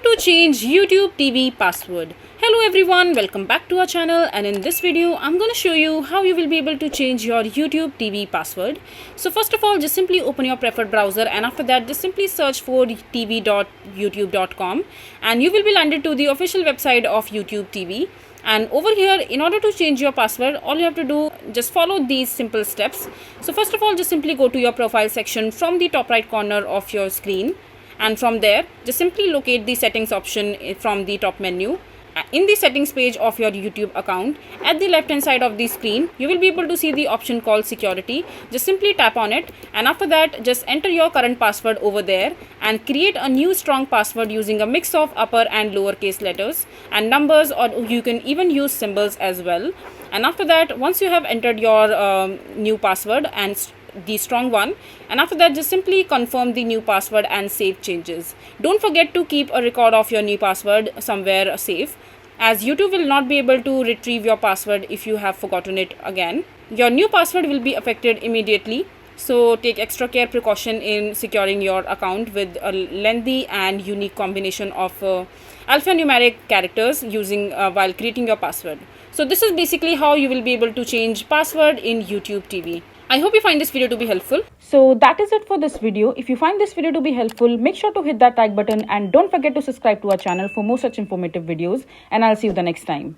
to change YouTube TV password. Hello everyone, welcome back to our channel, and in this video I'm going to show you how you will be able to change your YouTube TV password. So first of all, just simply open your preferred browser, and after that just simply search for tv.youtube.com and you will be landed to the official website of YouTube TV. And over here, in order to change your password, all you have to do, just follow these simple steps. So first of all, just simply go to your profile section from the top right corner of your screen, and from there just simply locate the settings option from the top menu. In the settings page of your YouTube account, at the left hand side of the screen, you will be able to see the option called security. Just simply tap on it, and after that just enter your current password over there and create a new strong password using a mix of upper and lowercase letters and numbers, or you can even use symbols as well. And after that, once you have entered your new password and the strong one, and after that just simply confirm the new password and save changes. Don't forget to keep a record of your new password somewhere safe, as YouTube will not be able to retrieve your password if you have forgotten it again. Your new password will be affected immediately, so take extra precaution in securing your account with a lengthy and unique combination of alphanumeric characters using while creating your password. So this is basically how you will be able to change password in YouTube TV. I hope you find this video to be helpful. So that is it for this video. If you find this video to be helpful, make sure to hit that like button and don't forget to subscribe to our channel for more such informative videos, and I'll see you the next time.